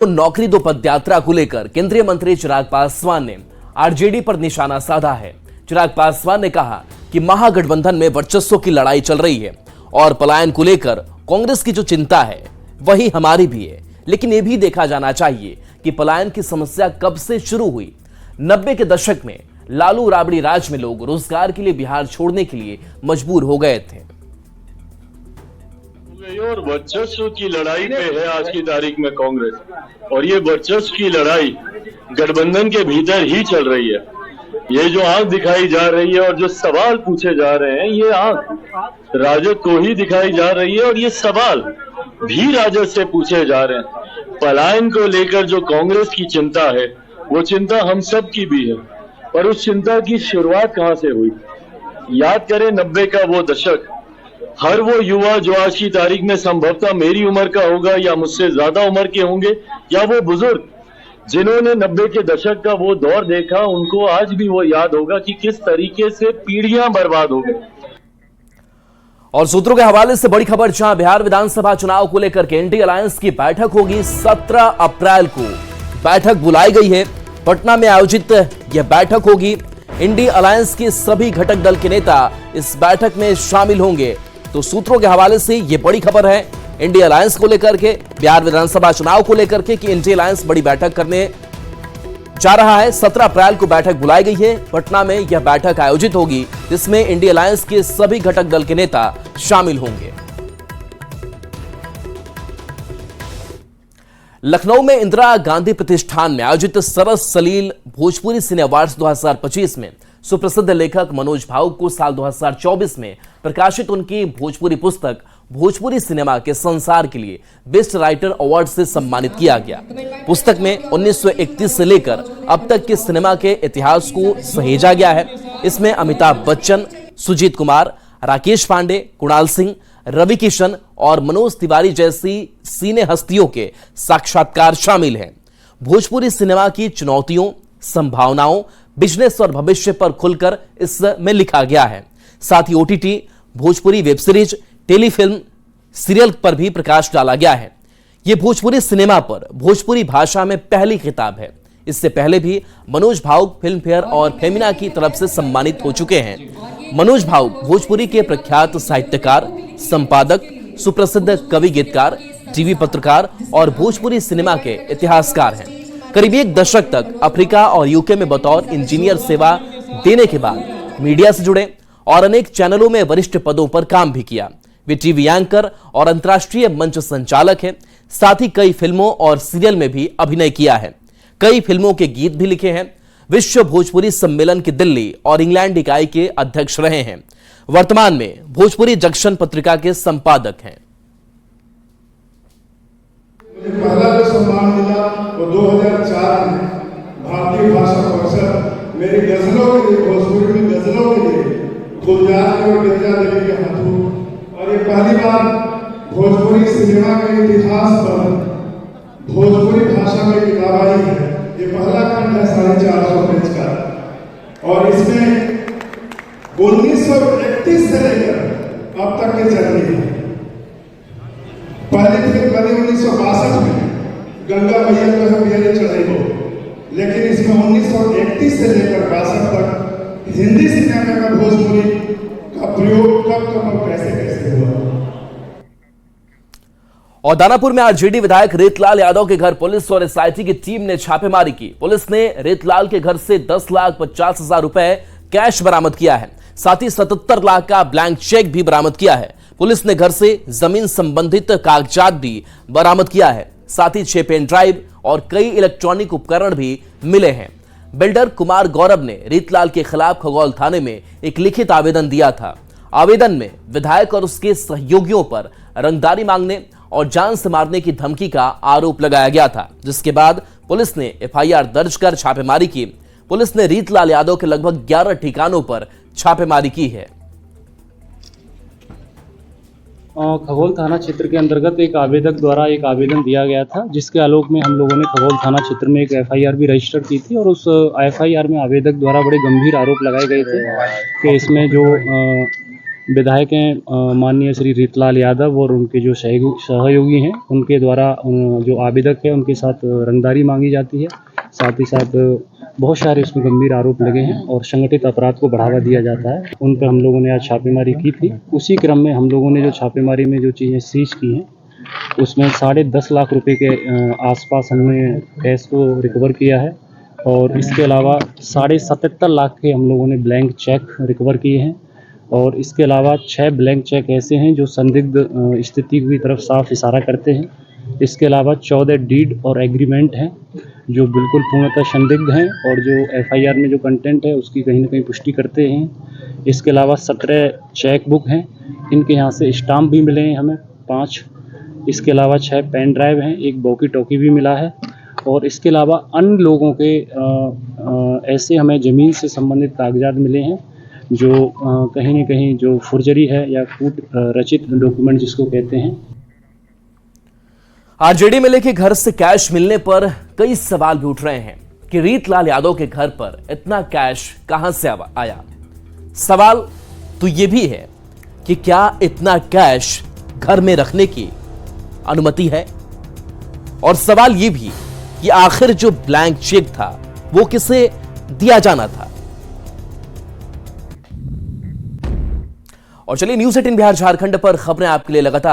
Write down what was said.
तो नौकरी दो पदयात्रा को लेकर केंद्रीय मंत्री चिराग पासवान ने आरजेडी पर निशाना साधा है। चिराग पासवान ने कहा कि महागठबंधन में वर्चस्व की लड़ाई चल रही है और पलायन को लेकर कांग्रेस की जो चिंता है वही हमारी भी है, लेकिन यह भी देखा जाना चाहिए कि पलायन की समस्या कब से शुरू हुई। 90 के दशक में लालू राबड़ी राज में लोग रोजगार के लिए बिहार छोड़ने के लिए मजबूर हो गए थे और वर्चस्व की लड़ाई पे है आज की तारीख में कांग्रेस, और ये वर्चस्व की लड़ाई गठबंधन के भीतर ही चल रही है। ये जो आंख दिखाई जा रही है और जो सवाल पूछे जा रहे हैं, ये आंख राजद को ही दिखाई जा रही है और ये सवाल भी राजद से पूछे जा रहे हैं। पलायन को लेकर जो कांग्रेस की चिंता है वो चिंता हम सब की भी है, पर उस चिंता की शुरुआत कहां से हुई? याद करें 90 का वो दशक। हर वो युवा जो आज की तारीख में संभवतः मेरी उम्र का होगा या मुझसे ज्यादा उम्र के होंगे, या वो बुजुर्ग जिन्होंने 90 के दशक का वो दौर देखा, उनको आज भी वो याद होगा कि किस तरीके से पीढ़ियां बर्बाद हो गई। और सूत्रों के हवाले से बड़ी खबर, जहां बिहार विधानसभा चुनाव को लेकर के इंडी अलायंस की बैठक होगी। 17 अप्रैल को बैठक बुलाई गई है। पटना में आयोजित यह बैठक होगी। इंडी अलायंस के सभी घटक दल के नेता इस बैठक में शामिल होंगे। तो सूत्रों के हवाले से यह बड़ी खबर है इंडी अलायंस को लेकर के, बिहार विधानसभा चुनाव को लेकर के, कि इंडी अलायंस बड़ी बैठक करने जा रहा है। 17 अप्रैल को बैठक बुलाई गई है। पटना में यह बैठक आयोजित होगी, जिसमें इंडी अलायंस के सभी घटक दल के नेता शामिल होंगे। लखनऊ में इंदिरा गांधी प्रतिष्ठान में आयोजित सरस सलील भोजपुरी सिने अवार्ड्स 2025 में सुप्रसिद्ध लेखक मनोज भावुक को साल 2024 में प्रकाशित उनकी भोजपुरी पुस्तक भोजपुरी सिनेमा के संसार के लिए बेस्ट राइटर अवार्ड से सम्मानित किया गया। पुस्तक में 1931 से लेकर अब तक के सिनेमा के इतिहास को सहेजा गया है। इसमें अमिताभ बच्चन, सुजीत कुमार, राकेश पांडे, कुणाल सिंह, रवि किशन और मनोज तिवारी जैसी सीने हस्तियों के साक्षात्कार शामिल हैं। भोजपुरी सिनेमा की चुनौतियों, संभावनाओं, बिजनेस और भविष्य पर खुलकर इसमें लिखा गया है। साथ ही OTT, Bhojpuri web series, telefilm, serial पर भी प्रकाश डाला गया है। यह भोजपुरी सिनेमा पर भोजपुरी भाषा में पहली किताब है। इससे पहले भी मनोज भावुक फिल्म फेयर और फेमिना की तरफ से सम्मानित हो चुके हैं। मनोज भावुक भोजपुरी के प्रख्यात साहित्यकार, संपादक, सुप्रसिद्ध कवि, गीतकार, टीवी पत्रकार और भोजपुरी सिनेमा के इतिहासकार हैं। करीब एक दशक तक अफ्रीका और यूके में बतौर इंजीनियर सेवा देने के बाद मीडिया से जुड़े और अनेक चैनलों में वरिष्ठ पदों पर काम भी किया। वे टीवी एंकर और अंतर्राष्ट्रीय मंच संचालक हैं। साथ ही कई फिल्मों और सीरियल में भी अभिनय किया है। कई फिल्मों के गीत भी लिखे हैं। विश्व भोजपुरी सम्मेलन की दिल्ली और इंग्लैंड इकाई के अध्यक्ष रहे हैं। वर्तमान में भोजपुरी जंक्शन पत्रिका के संपादक हैं। मुझे पहला जो सम्मान मिला वो 2004 में भारतीय भाषा परिषद मेरी गजलों के लिए, भोजपुरी में गजलों के लिए गुलजार और गिरिजा देवी के हाथों, और ये पहली बार भोजपुरी सिनेमा के इतिहास पर भोजपुरी भाषा में किताब आई है। ये पहला खंड है 450 पेज का, और इसमें 1931 से लेकर अब तक के जर्नी है। पहली फिल्म बनी 1962 में, गंगा मैया जो है मेरे चढ़े हो, लेकिन इसमें 1931 से लेकर 62 तक हिंदी सिनेमा में भोजपुरी का प्रयोग कब और कैसे हुआ। और दानापुर में आरजेडी विधायक रेतलाल यादव के घर पुलिस और एसआईटी की टीम ने छापेमारी की। पुलिस ने रेतलाल के घर से 10,50,000 रुपए कैश बरामद किया है। साथ ही 77 लाख का ब्लैंक चेक भी बरामद किया है। पुलिस ने घर से जमीन संबंधित कागजात भी बरामद किया है। साथ ही 6 पेन ड्राइव और कई इलेक्ट्रॉनिक उपकरण भी मिले हैं। बिल्डर कुमार गौरव ने रेतलाल के खिलाफ खगौल थाने में एक लिखित आवेदन दिया था। आवेदन में विधायक और उसके सहयोगियों पर रंगदारी मांगने और जान से मारने की धमकी का आरोप लगाया गया था, जिसके बाद पुलिस ने एफआईआर दर्ज कर छापेमारी की। पुलिस ने रेतलाल यादव के लगभग 11 ठिकानों पर छापेमारी की है। खगौल थाना क्षेत्र के अंतर्गत एक आवेदक द्वारा एक आवेदन दिया गया था, जिसके आलोक में हम लोगों ने खगौल थाना क्षेत्र में एक एफआईआर भी रजिस्टर की थी। और उस एफआईआर में आवेदक द्वारा बड़े गंभीर आरोप लगाए गए थे कि इसमें जो विधायक हैं माननीय श्री रीतलाल यादव और उनके जो सहयोगी हैं उनके द्वारा जो आवेदक है उनके साथ रंगदारी मांगी जाती है। साथ ही साथ बहुत सारे इसमें गंभीर आरोप लगे हैं और संगठित अपराध को बढ़ावा दिया जाता है। उन पर हम लोगों ने आज छापेमारी की थी। उसी क्रम में हम लोगों ने जो छापेमारी में जो चीज़ें सीज की हैं उसमें 10.5 लाख रुपए के आसपास हमने कैश को रिकवर किया है और इसके अलावा 77.5 लाख के हम लोगों ने ब्लैंक चेक रिकवर किए हैं और इसके अलावा 6 ब्लैंक चेक ऐसे हैं जो संदिग्ध स्थिति की तरफ साफ इशारा करते हैं। इसके अलावा 14 डीड और एग्रीमेंट हैं जो बिल्कुल पूर्णतः संदिग्ध हैं और जो एफआईआर में जो कंटेंट है उसकी कहीं ना कहीं पुष्टि करते हैं। इसके अलावा 17 चेक बुक हैं, इनके यहाँ से स्टाम्प भी मिले हैं हमें 5। इसके अलावा 6 पेन ड्राइव हैं, एक वॉकी टॉकी भी मिला है और इसके अलावा अन्य लोगों के ऐसे हमें ज़मीन से संबंधित कागजात मिले हैं जो कहीं न कहीं जो फुर्जरी है या कूट रचित डॉक्यूमेंट जिसको कहते हैं। आरजेडी मेले के घर से कैश मिलने पर कई सवाल भी उठ रहे हैं कि रीतलाल यादव के घर पर इतना कैश कहां से आया। सवाल तो यह भी है कि क्या इतना कैश घर में रखने की अनुमति है और सवाल यह भी कि आखिर जो ब्लैंक चेक था वो किसे दिया जाना था। और चलिए न्यूज़ 18 बिहार झारखंड पर खबरें आपके लिए लगातार